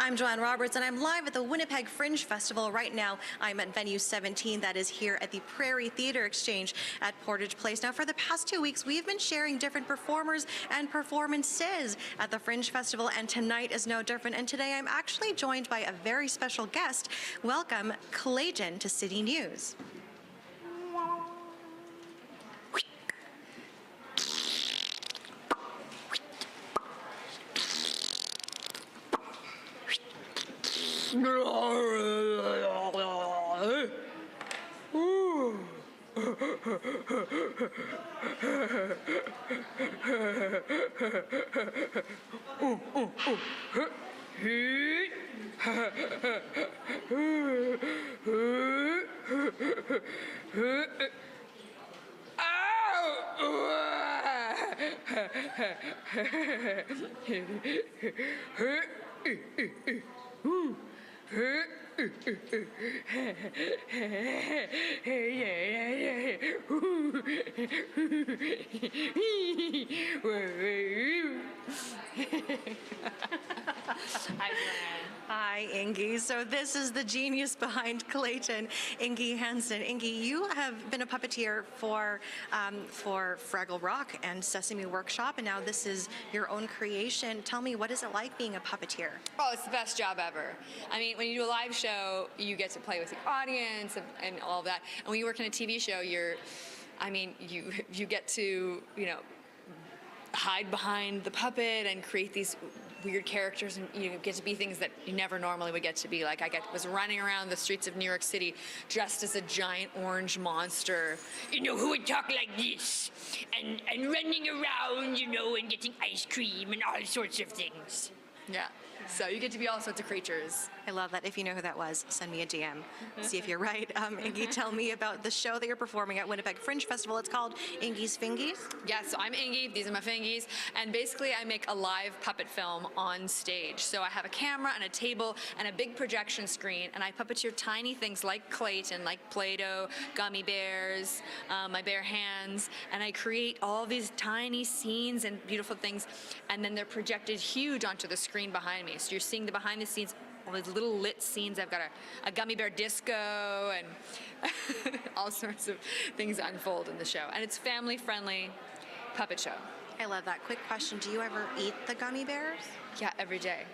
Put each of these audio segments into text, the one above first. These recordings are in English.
I'm Joanne Roberts, and I'm live at the Winnipeg Fringe Festival. Right now, I'm at venue 17, that is here at the Prairie Theatre Exchange at Portage Place. Now, for the past 2 weeks, we've been sharing different performers and performances at the Fringe Festival, and tonight is no different. And today, I'm actually joined by a very special guest. Welcome, Clayton, to City News. Hi, Ingi. So this is the genius behind Clayton, Ingi Hansen. Ingi, you have been a puppeteer for Fraggle Rock and Sesame Workshop, and now this is your own creation. Tell me, what is it like being a puppeteer? Oh, it's the best job ever. I mean, when you do a live show, you get to play with the audience and all of that. And when you work in a TV show, you get to, hide behind the puppet and create these weird characters, and you get to be things that you never normally would get to be. Like, was running around the streets of New York City dressed as a giant orange monster, who would talk like this, and running around, and getting ice cream and all sorts of things. Yeah. So you get to be all sorts of creatures. I love that. If you know who that was, send me a DM. See if you're right. Ingi, tell me about the show that you're performing at Winnipeg Fringe Festival. It's called Ingi's Fingies. Yeah, so I'm Ingi, these are my fingies, and basically I make a live puppet film on stage. So I have a camera and a table and a big projection screen, and I puppeteer tiny things like Clayton, like Play-Doh, gummy bears, my bare hands, and I create all these tiny scenes and beautiful things, and then they're projected huge onto the screen behind me. So you're seeing the behind the scenes, all these little lit scenes. I've got a gummy bear disco and all sorts of things unfold in the show. And it's family-friendly puppet show. I love that. Quick question, do you ever eat the gummy bears? Yeah, every day.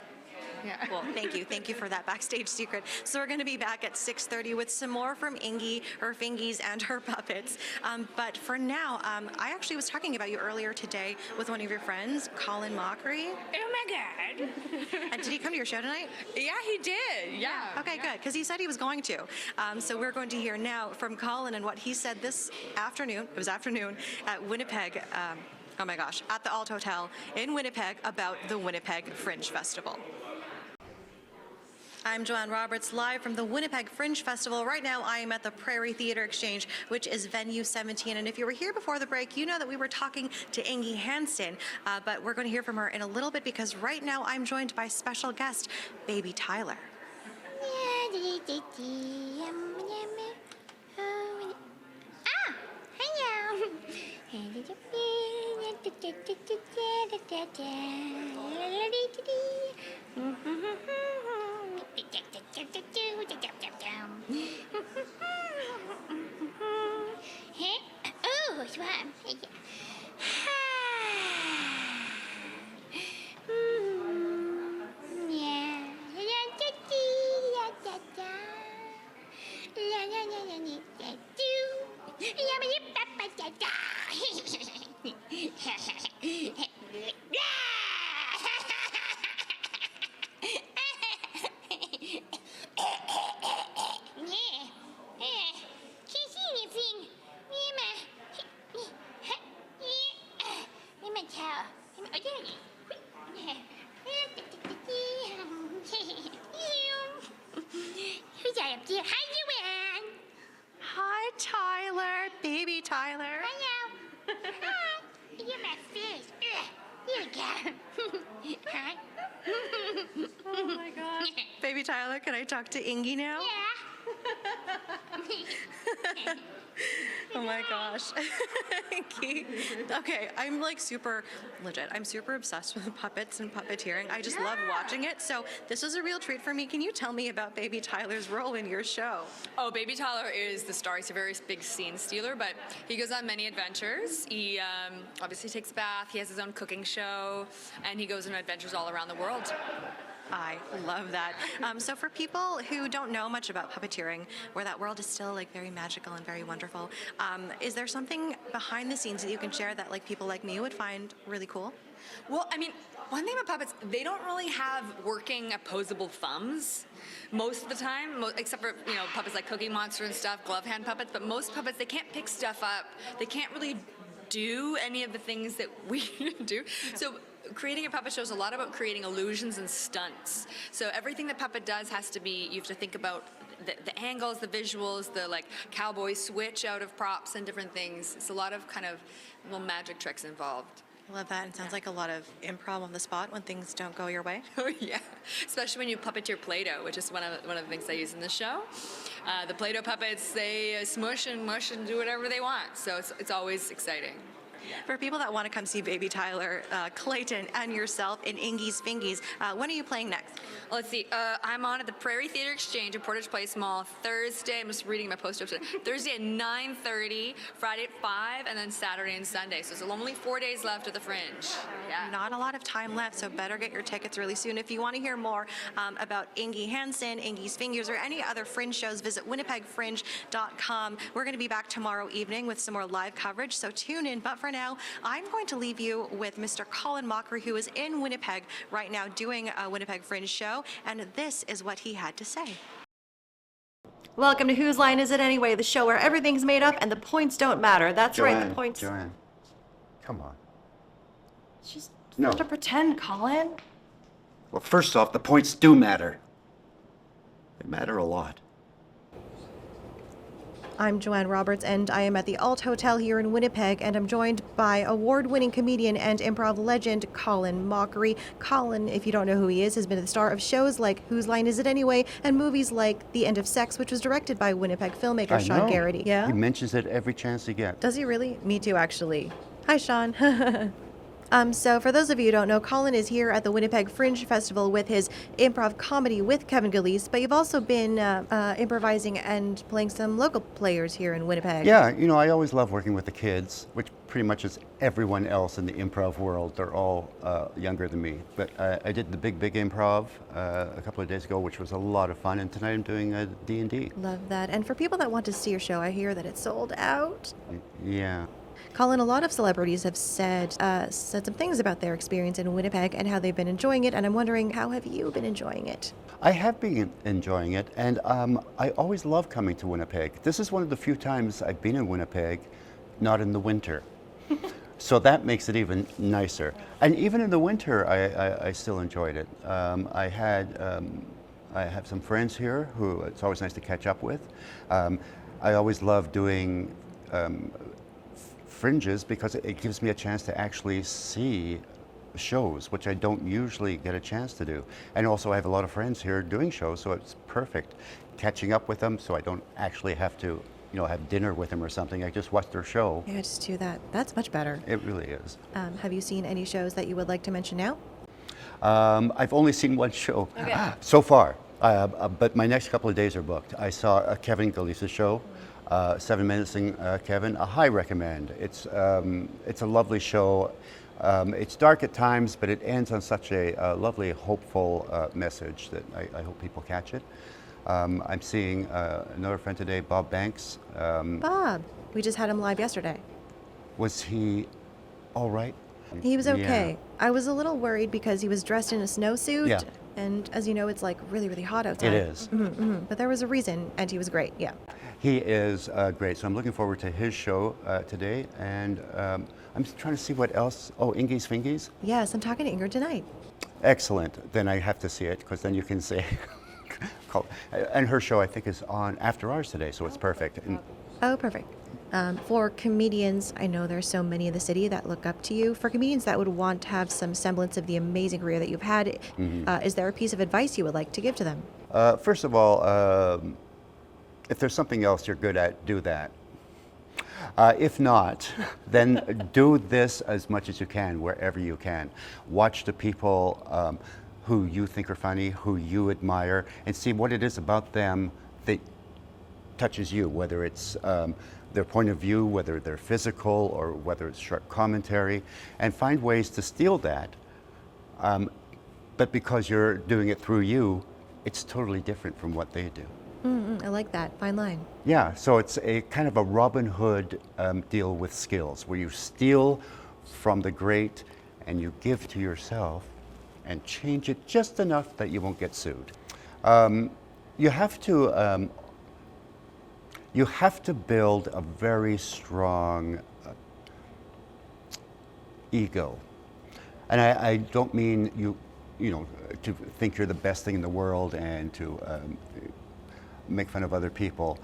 Yeah. Well, thank you. Thank you for that backstage secret. So we're going to be back at 6:30 with some more from Ingi, her fingies, and her puppets. But for now, I actually was talking about you earlier today with one of your friends, Colin Mochrie. Oh my God. And did he come to your show tonight? Yeah, he did. Yeah. Okay, good. Because he said he was going to. So we're going to hear now from Colin and what he said this afternoon. It was afternoon at Winnipeg. Oh my gosh, at the Alt Hotel in Winnipeg about the Winnipeg Fringe Festival. I'm Joanne Roberts, live from the Winnipeg Fringe Festival. Right now, I am at the Prairie Theatre Exchange, which is venue 17. And if you were here before the break, you know that we were talking to Ingi Hansen, but we're going to hear from her in a little bit because right now I'm joined by special guest, Baby Tyler. Oh, swam. Hi, Joanne. Hi, Tyler. Baby Tyler. Hello. Hi. You're my fish. Here we go. Hi. Oh my gosh. Baby Tyler, can I talk to Ingi now? Yeah. Oh my gosh. Ingi. Okay, I'm like super legit. I'm super obsessed with puppets and puppeteering. I just love watching it. So this was a real treat for me. Can you tell me about Baby Tyler's role in your show? Oh, Baby Tyler is the star. He's a very big scene stealer, but he goes on many adventures. He obviously takes a bath. He has his own cooking show, and he goes on adventures all around the world. I love that. So for people who don't know much about puppeteering, where that world is still like very magical and very wonderful, is there something behind the scenes that you can share that like people like me would find really cool? Well, I mean, one thing about puppets, they don't really have working opposable thumbs most of the time, except for, puppets like Cookie Monster and stuff, glove hand puppets, but most puppets, they can't pick stuff up. They can't really do any of the things that we do. So creating a puppet show is a lot about creating illusions and stunts. So everything that puppet does has to be, you have to think about the angles, the visuals, the like cowboy switch out of props and different things. It's a lot of kind of little magic tricks involved. I love that. It sounds like a lot of improv on the spot when things don't go your way. Oh yeah, especially when you puppeteer Play-Doh, which is one of the things I use in the show. The Play-Doh puppets, they smush and mush and do whatever they want, so it's always exciting. For people that want to come see Baby Tyler, Clayton, and yourself in Ingi's Fingies, when are you playing next? Let's see. I'm on at the Prairie Theater Exchange at Portage Place Mall Thursday. I'm just reading my poster today. Thursday at 9:30, Friday at 5, and then Saturday and Sunday. So there's only 4 days left of the Fringe. Yeah. Not a lot of time left, so better get your tickets really soon. If you want to hear more about Ingi Hansen, Ingi's Fingies, or any other Fringe shows, visit winnipegfringe.com. We're going to be back tomorrow evening with some more live coverage, so tune in. But for now, I'm going to leave you with Mr. Colin Mochrie, who is in Winnipeg right now doing a Winnipeg Fringe show, and this is what he had to say. Welcome to Whose Line Is It Anyway, the show where everything's made up and the points don't matter. That's right, the points... Joanne, come on. Just No. have to pretend, Colin. Well, first off, the points do matter. They matter a lot. I'm Joanne Roberts, and I am at the Alt Hotel here in Winnipeg, and I'm joined by award-winning comedian and improv legend Colin Mochrie. Colin, if you don't know who he is, has been the star of shows like Whose Line Is It Anyway, and movies like The End of Sex, which was directed by Winnipeg filmmaker I Sean know. Garrity. Yeah? He mentions it every chance he gets. Does he really? Me too, actually. Hi, Sean. So for those of you who don't know, Colin is here at the Winnipeg Fringe Festival with his improv comedy with Kevin Gillies, but you've also been improvising and playing some local players here in Winnipeg. Yeah, I always love working with the kids, which pretty much is everyone else in the improv world. They're all younger than me. But I did the Big Improv a couple of days ago, which was a lot of fun, and tonight I'm doing a D&D. Love that. And for people that want to see your show, I hear that it's sold out. Yeah. Colin, a lot of celebrities have said some things about their experience in Winnipeg and how they've been enjoying it, and I'm wondering, how have you been enjoying it? I have been enjoying it, and I always love coming to Winnipeg. This is one of the few times I've been in Winnipeg, not in the winter. So that makes it even nicer. And even in the winter, I still enjoyed it. I have some friends here who it's always nice to catch up with. I always love doing Fringes because it gives me a chance to actually see shows, which I don't usually get a chance to do. And also I have a lot of friends here doing shows, so it's perfect catching up with them, so I don't actually have to have dinner with them or something. I just watch their show. Yeah, just do that. That's much better. It really is. Have you seen any shows that you would like to mention now? I've only seen one show so far, but my next couple of days are booked. I saw Kevin Gillies' show, 7 Minutes in Kevin. I highly recommend. It's a lovely show. It's dark at times, but it ends on such a lovely, hopeful message that I hope people catch it. I'm seeing another friend today, Bob Banks. Bob, we just had him live yesterday. Was he all right? He was okay. Yeah. I was a little worried because he was dressed in a snowsuit. Yeah. And as you know, it's like really, really hot outside. It is. But there was a reason, and he was great, yeah. He is great, so I'm looking forward to his show today, and I'm just trying to see what else. Oh, Ingi's Fingies? Yes, I'm talking to Ingrid tonight. Excellent. Then I have to see it, because then you can say, and her show I think is on after ours today, so it's perfect. And Oh, perfect. For comedians, I know there's so many in the city that look up to you. For comedians that would want to have some semblance of the amazing career that you've had, is there a piece of advice you would like to give to them? First of all, if there's something else you're good at, do that. If not, then do this as much as you can, wherever you can. Watch the people who you think are funny, who you admire, and see what it is about them that touches you, whether it's their point of view, whether they're physical, or whether it's sharp commentary, and find ways to steal that. But because you're doing it through you, it's totally different from what they do. I like that. Fine line. Yeah, so it's a kind of a Robin Hood deal with skills, where you steal from the great and you give to yourself and change it just enough that you won't get sued. You have to build a very strong ego, and I don't mean you know, to think you're the best thing in the world and to make fun of other people.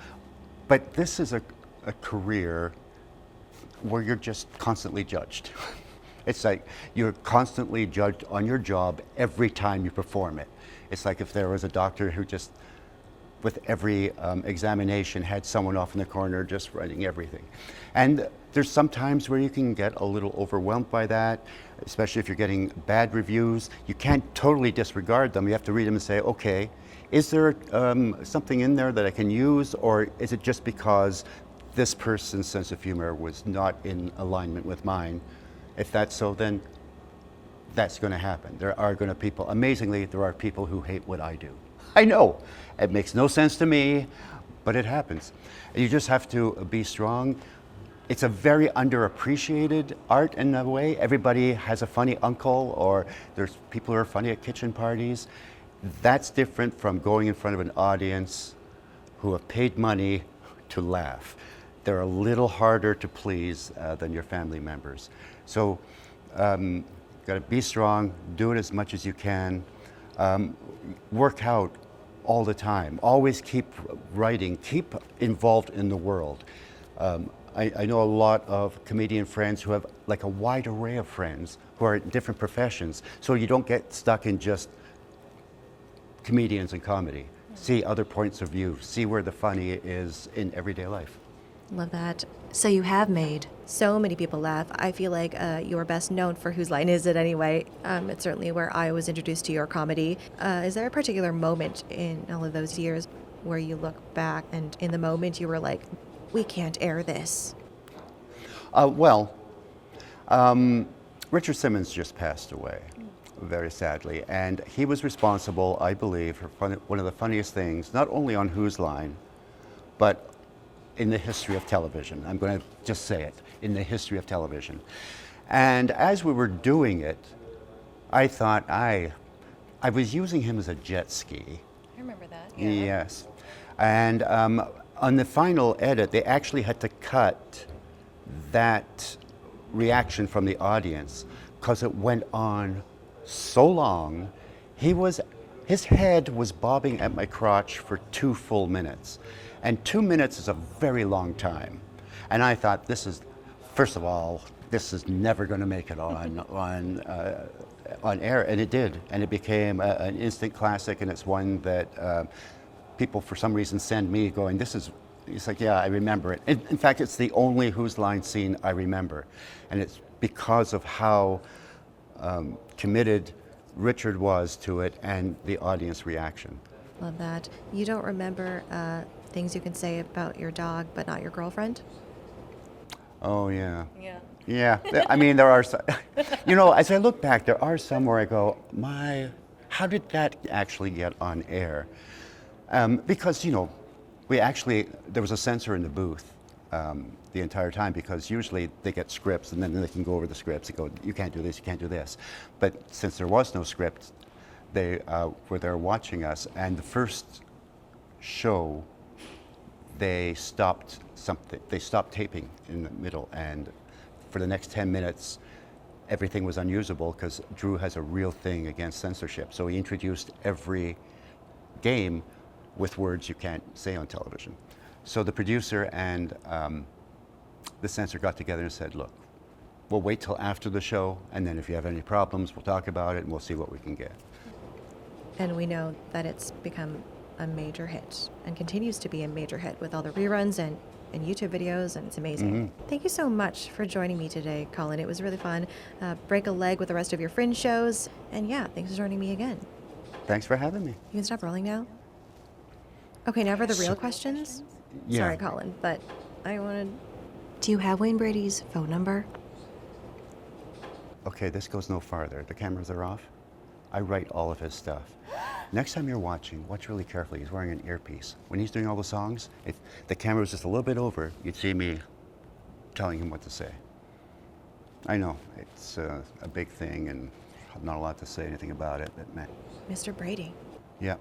But this is a career where you're just constantly judged. It's like you're constantly judged on your job every time you perform it. It's like if there was a doctor who just, with every examination, had someone off in the corner just writing everything. And there's some times where you can get a little overwhelmed by that, especially if you're getting bad reviews. You can't totally disregard them. You have to read them and say, okay, is there something in there that I can use, or is it just because this person's sense of humor was not in alignment with mine? If that's so, then that's going to happen. There are going to people, amazingly, there are people who hate what I do. I know, it makes no sense to me, but it happens. You just have to be strong. It's a very underappreciated art in a way. Everybody has a funny uncle, or there's people who are funny at kitchen parties. That's different from going in front of an audience who have paid money to laugh. They're a little harder to please than your family members. So, got to be strong, do it as much as you can, work out all the time, always keep writing, keep involved in the world. I know a lot of comedian friends who have like a wide array of friends who are in different professions, so you don't get stuck in just comedians and comedy. See other points of view, see where the funny is in everyday life. Love that. So you have made so many people laugh. I feel like you're best known for Whose Line Is It Anyway? It's certainly where I was introduced to your comedy. Is there a particular moment in all of those years where you look back and in the moment you were like, we can't air this? Richard Simmons just passed away, very sadly, and he was responsible, I believe, for one of the funniest things, not only on Whose Line, but in the history of television. I'm going to just say it, in the history of television. And as we were doing it, I thought I was using him as a jet ski. I remember that. Yeah. Yes. And on the final edit, they actually had to cut that reaction from the audience because it went on so long. His head was bobbing at my crotch for 2 full minutes. And 2 minutes is a very long time. And I thought, first of all, this is never going to make it on air. And it did. And it became an instant classic. And it's one that people, for some reason, send me going, it's like, yeah, I remember it. In fact, it's the only Whose Line scene I remember. And it's because of how committed Richard was to it and the audience reaction. Love that. You don't remember things you can say about your dog, but not your girlfriend? Oh, yeah. Yeah. Yeah. I mean, there are some, as I look back, there are some where I go, how did that actually get on air? Because, there was a censor in the booth the entire time, because usually they get scripts and then they can go over the scripts and go, you can't do this, you can't do this. But since there was no script, they were there watching us, and the first show, they stopped taping in the middle, and for the next 10 minutes, everything was unusable because Drew has a real thing against censorship. So he introduced every game with words you can't say on television. So the producer and the censor got together and said, look, we'll wait till after the show, and then if you have any problems, we'll talk about it and we'll see what we can get. And we know that it's become a major hit and continues to be a major hit with all the reruns and YouTube videos, and it's amazing. Thank you so much for joining me today, Colin. It was really fun. Break a leg with the rest of your Fringe shows. And yeah, thanks for joining me again. Thanks for having me. You can stop rolling now? Okay, now for the real questions. Yeah. Sorry, Colin, but I wanted... Do you have Wayne Brady's phone number? Okay, this goes no farther. The cameras are off. I write all of his stuff. Next time you're watching, watch really carefully. He's wearing an earpiece. When he's doing all the songs, if the camera was just a little bit over, you'd see me telling him what to say. I know, it's a big thing and I'm not allowed to say anything about it, but man. Mr. Brady. Yeah.